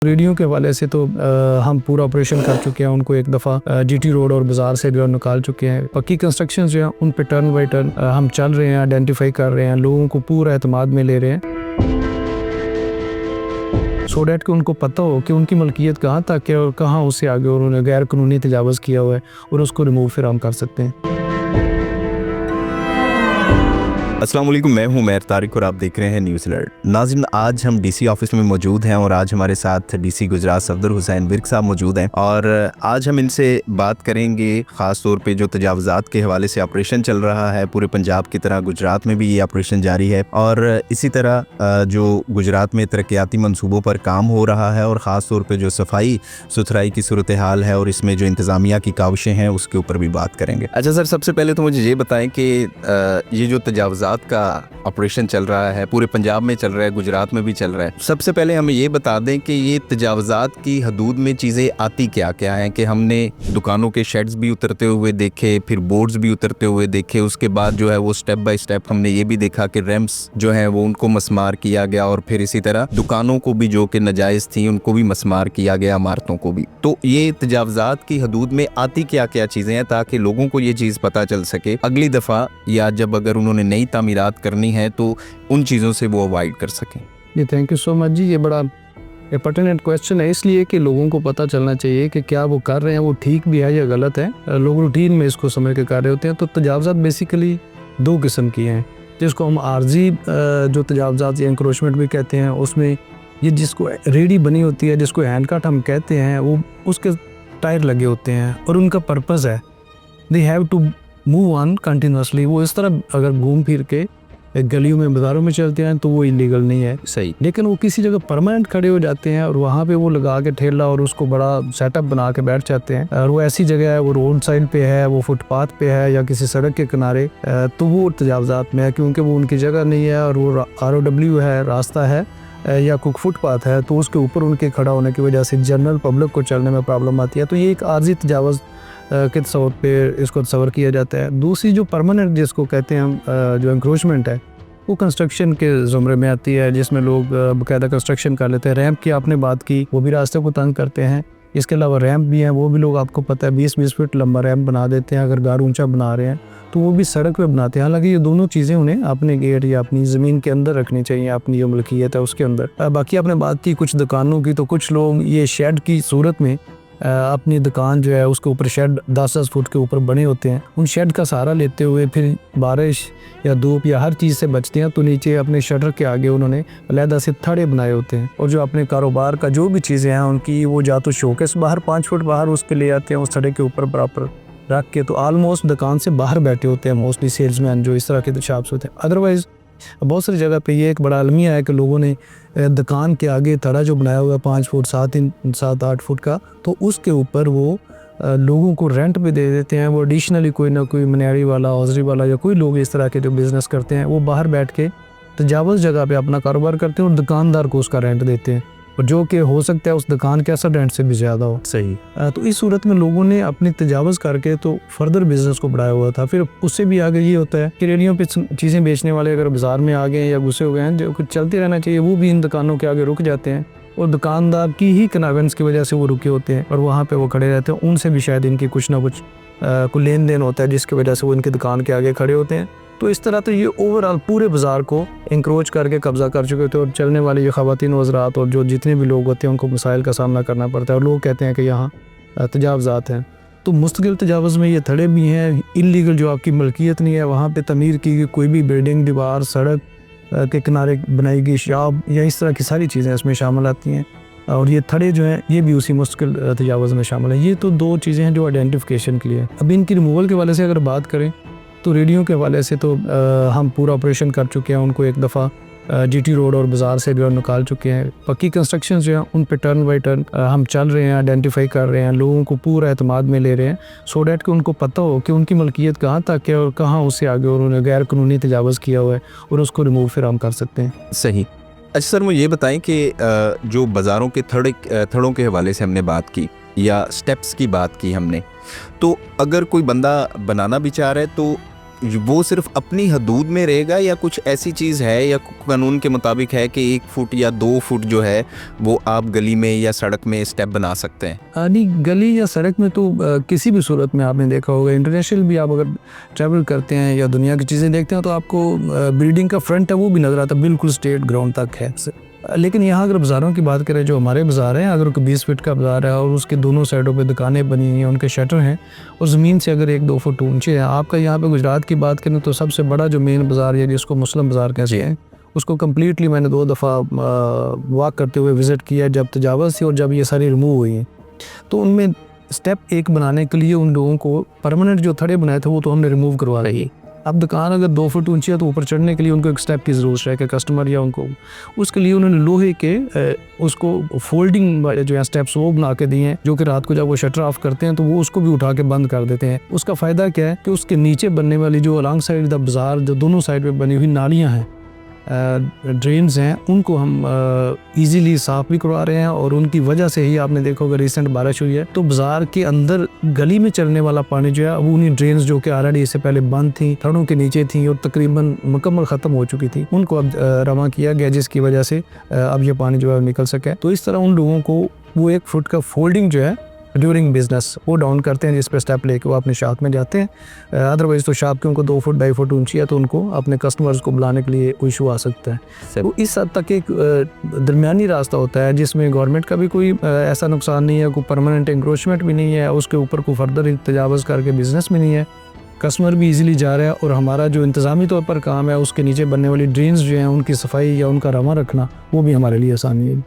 Radio के हवाले से तो हम पूरा ऑपरेशन कर चुके हैं। उनको एक दफ़ा जीटी रोड और बाज़ार से जो निकाल चुके हैं। पक्की कंस्ट्रक्शन जो है उन पे टर्न बाई टर्न हम चल रहे हैं, आइडेंटिफाई कर रहे हैं, लोगों को पूरा एतमाद में ले रहे हैं, सो डैट कि उनको पता हो कि उनकी मलकियत कहाँ तक है और कहाँ उससे आगे उन्होंने गैर कानूनी तजावज़ किया हुआ है और उसको रिमूव फिर हम कर सकते हैं। अस्सलाम वालेकुम, मैं हूं उमैर तारिक और आप देख रहे हैं न्यूज़ अलर्ट। नाज़रीन, आज हम डीसी ऑफिस में मौजूद हैं और आज हमारे साथ डीसी गुजरात सफदर हुसैन विर्क साहब मौजूद हैं और आज हम इनसे बात करेंगे ख़ास तौर पे जो तजावज़ात के हवाले से ऑपरेशन चल रहा है। पूरे पंजाब की तरह गुजरात में भी ये ऑपरेशन जारी है और इसी तरह जो गुजरात में तरक्याती मनसूबों पर काम हो रहा है और ख़ास तौर पर जो सफाई सुथराई की सूरत हाल है और इसमें जो इंतज़ामिया की काविशें हैं उसके ऊपर भी बात करेंगे। अच्छा सर, सबसे पहले तो मुझे ये बताएं कि ये जो तजावज़ात का ऑपरेशन चल रहा है पूरे पंजाब में चल रहा है, गुजरात में भी चल रहा है, सबसे पहले हमें ये बता दें कि ये तजावज़ात की हदूद में चीज़ें आती क्या क्या हैं। कि हमने दुकानों के शेड्स भी उतरते हुए देखे, फिर बोर्ड्स भी उतरते हुए देखे, उसके बाद जो है वो स्टेप बाय स्टेप हमने ये भी देखा कि रैम्प्स जो है वो उनको मसमार किया गया और फिर इसी तरह दुकानों को भी जो कि नाजायज़ थी उनको भी मसमार किया गया, इमारतों को भी। तो ये तजावज़ात की हदूद में आती क्या क्या चीज़ें हैं ताकि लोगों को ये चीज़ पता चल सके अगली दफ़ा या जब अगर उन्होंने नई तामीरात करनी है तो उन चीज़ों से वो अवॉइड कर सकें। जी, थैंक यू सो मच जी। ये बड़ा पर्टिनेंट क्वेश्चन है, इसलिए कि लोगों को पता चलना चाहिए कि क्या वो कर रहे हैं वो ठीक भी है या गलत है। लोग रूटीन में इसको समझ के कर रहे होते हैं। तो तजावज़ात बेसिकली दो किस्म की हैं, जिसको हम आर्जी जो तजावज़ात या इंक्रोचमेंट भी कहते हैं। उसमें ये जिसको रेडी बनी होती है, जिसको हैंड कट हम कहते हैं, वो उसके टायर लगे होते हैं और उनका पर्पज़ है they have to move on continuously. वो इस तरह अगर घूम फिर के गलियों में बाज़ारों में चलते हैं तो वो इलीगल नहीं है, सही। लेकिन वो किसी जगह परमानेंट खड़े हो जाते हैं और वहाँ पे वो लगा के ठेला और उसको बड़ा सेटअप बना के बैठ जाते हैं और वो ऐसी जगह है, वो रोड साइड पे है, वो फुटपाथ पे है या किसी सड़क के किनारे, तो वो तजावज़ात में है क्योंकि वो उनकी जगह नहीं है और वो ROW है, रास्ता है या कोई फुटपाथ है, तो उसके ऊपर उनके खड़ा होने की वजह से जनरल पब्लिक को चलने में प्रॉब्लम आती है। तो ये एक आर्जी तजावज़ के तौर पे इसको तस्वर किया जाता है। दूसरी जो परमानेंट जिसको कहते हैं हम, जो इंक्रोचमेंट है, वो कंस्ट्रक्शन के ज़ुमरे में आती है, जिसमें लोग बाकायदा कंस्ट्रक्शन कर लेते हैं। रैंप की आपने बात की, वो भी रास्ते को तंग करते हैं। इसके अलावा रैंप भी हैं, वो भी लोग आपको पता है 20-20 फीट लंबा रैंप बना देते हैं। अगर घर ऊंचा बना रहे हैं तो वो भी सड़क पे बनाते हैं। हालांकि ये दोनों चीज़ें उन्हें अपने गेट या अपनी ज़मीन के अंदर रखनी चाहिए, अपनी जो मलकियत है उसके अंदर। बाकी आपने बात की कुछ दुकानों की, तो कुछ लोग ये शेड की सूरत में अपनी दुकान जो है उसके ऊपर शेड 10-10 फुट के ऊपर बने होते हैं। उन शेड का सहारा लेते हुए फिर बारिश या धूप या हर चीज़ से बचते हैं, तो नीचे अपने शटर के आगे उन्होंने अलहदा से थड़े बनाए होते हैं और जो अपने कारोबार का जो भी चीज़ें हैं उनकी, वो या तो शोकेस बाहर 5 फुट बाहर उस पर ले आते हैं, उस थड़े के ऊपर बराबर रख के, तो ऑलमोस्ट दुकान से बाहर बैठे होते हैं मोस्टली सेल्समैन जो इस तरह के शॉप्स होते हैं। अदरवाइज़ बहुत सारी जगह पे ये एक बड़ा अलमिया है कि लोगों ने दुकान के आगे थड़ा जो बनाया हुआ है 5 फुट 7-8 फुट का, तो उसके ऊपर वो लोगों को रेंट पे दे देते हैं। वो एडिशनली कोई ना कोई मनियारी वाला, हौजरी वाला या कोई लोग इस तरह के जो बिज़नेस करते हैं वो बाहर बैठ के तजावज़ जगह पे अपना कारोबार करते हैं और दुकानदार को उसका रेंट देते हैं, और जो कि हो सकता है उस दुकान के असर रेंट से भी ज़्यादा हो। सही। तो इस सूरत में लोगों ने अपनी तजावज़ करके तो फर्दर बिजनेस को बढ़ाया हुआ था। फिर उससे भी आगे ये होता है कि रेडियो पे चीज़ें बेचने वाले अगर बाज़ार में आ गए या घुसे हुए हैं, जो कुछ चलते रहना चाहिए, वो भी इन दुकानों के आगे रुक जाते हैं और दुकानदार की ही कन्वेंस की वजह से वो रुके होते हैं और वहाँ पे वो खड़े रहते हैं। उनसे भी शायद इनकी कुछ ना कुछ कोई लेन देन होता है जिसकी वजह से वो इनकी दुकान के आगे खड़े होते हैं। तो इस तरह तो ये ओवरऑल पूरे बाज़ार को इंक्रोच करके कब्ज़ा कर चुके थे और चलने वाले ये ख़वातीन वज़रात और जो जितने भी लोग होते हैं उनको मसाइल का सामना करना पड़ता है। और लोग कहते हैं कि यहाँ तजावज़ात हैं, तो मुस्तकिल तजावज़ में ये थड़े भी हैं। इल्लीगल जो आपकी मलकियत नहीं है वहाँ पे तमीर की कोई भी बिल्डिंग, दीवार, सड़क के किनारे बनाई गई शॉप या इस तरह की सारी चीज़ें इसमें शामिल आती हैं और ये थड़े जो हैं ये भी उसी मुस्तकिल तजावज़ में शामिल है। ये तो दो चीज़ें हैं जो आइडेंटिफिकेशन के लिए। अब इनकी रिमूवल के हवाले से अगर बात करें तो रेडियो के हवाले से तो हम पूरा ऑपरेशन कर चुके हैं। उनको एक दफ़ा जीटी रोड और बाज़ार से जो निकाल चुके हैं। पक्की कंस्ट्रक्शन जो हैं उन पे टर्न बाई टर्न हम चल रहे हैं, आइडेंटिफाई कर रहे हैं, लोगों को पूरा एतमाद में ले रहे हैं, सो डैट कि उनको पता हो कि उनकी मलकियत कहाँ तक है और कहाँ उससे आगे उन्होंने गैर कानूनी तजावज़ किया हुआ है और उसको रिमूव फिर हम कर सकते हैं। सही। अच्छा सर, मुझे ये बताएं कि जो बाज़ारों के थड़ों के हवाले से हमने बात की या स्टेप्स की बात की हमने, तो अगर कोई बंदा बनाना भी चाह रहा है तो वो सिर्फ अपनी हदूद में रहेगा या कुछ ऐसी चीज़ है या कानून के मुताबिक है कि 1 फुट या 2 फुट जो है वो आप गली में या सड़क में स्टेप बना सकते हैं? नहीं, गली या सड़क में तो किसी भी सूरत में आपने देखा होगा, इंटरनेशनल भी आप अगर ट्रैवल करते हैं या दुनिया की चीज़ें देखते हैं तो आपको बिल्डिंग का फ्रंट है वो भी नज़र आता है, बिल्कुल स्ट्रेट ग्राउंड तक है। लेकिन यहाँ अगर बाज़ारों की बात करें, जो हमारे बाज़ार हैं, अगर 20 फीट का बाज़ार है और उसके दोनों साइडों पे दुकानें बनी हुई हैं, उनके शटर हैं और ज़मीन से अगर 1-2 फुट ऊंचे हैं। आपका यहाँ पे गुजरात की बात करें तो सबसे बड़ा जो मेन बाज़ार है जिसको मुस्लिम बाज़ार कहते हैं, उसको कम्प्लीटली मैंने 2 दफ़ा वॉक करते हुए विज़िट किया, जब तजावज़ थी और जब ये सारी रिमूव हुई हैं। तो उनमें स्टेप 1 बनाने के लिए उन लोगों को परमानेंट जो थड़े बनाए थे वो तो हमने रिमूव करवा रही है। अब दुकान अगर 2 फुट ऊंची है तो ऊपर चढ़ने के लिए उनको एक स्टेप की ज़रूरत है कि कस्टमर या उनको, उसके लिए उन्होंने लोहे के उसको फोल्डिंग जो है स्टेप्स वो बना के दिए हैं, जो कि रात को जब वो शटर ऑफ करते हैं तो वो उसको भी उठा के बंद कर देते हैं। उसका फ़ायदा क्या है कि उसके नीचे बनने वाली जो अलॉन्ग साइड द बाज़ार जो दोनों साइड पे बनी हुई नालियाँ हैं, ड्रेन्स हैं, उनको हम इजीली साफ़ भी करवा रहे हैं और उनकी वजह से ही आपने देखा होगा रिसेंट बारिश हुई है तो बाज़ार के अंदर गली में चलने वाला पानी जो है वो उन्हीं ड्रेन्स जो कि ऑलरेडी इससे पहले बंद थी, थड़ों के नीचे थी और तकरीबन मुकम्मल ख़त्म हो चुकी थी, उनको अब रवा किया गया, जिसकी वजह से अब ये पानी जो है निकल सके। तो इस तरह उन लोगों को वो 1 फुट का फोल्डिंग जो है ड्यूरिंग बिजनेस वो डाउन करते हैं, जिस पे स्टेप लेके वो अपने शॉप में जाते हैं। अदरवाइज़ तो शॉप की उनको 2 फुट 2.5 फुट ऊंची है तो उनको अपने कस्टमर्स को बुलाने के लिए कोई इशू आ सकता है। तो इस हद तक एक दरमियानी रास्ता होता है जिसमें गवर्नमेंट का भी कोई ऐसा नुकसान नहीं है, कोई परमानेंट इंक्रोचमेंट भी नहीं है, उसके ऊपर कोई फर्दर तजावज़ करके बिजनेस भी नहीं है, कस्टमर भी इजीली जा रहा है और हमारा जो इंतज़ामी तौर पर काम है उसके नीचे बनने वाली ड्रेन्स जो हैं उनकी सफाई या उनका रवा रखना वो भी हमारे लिए आसानी है।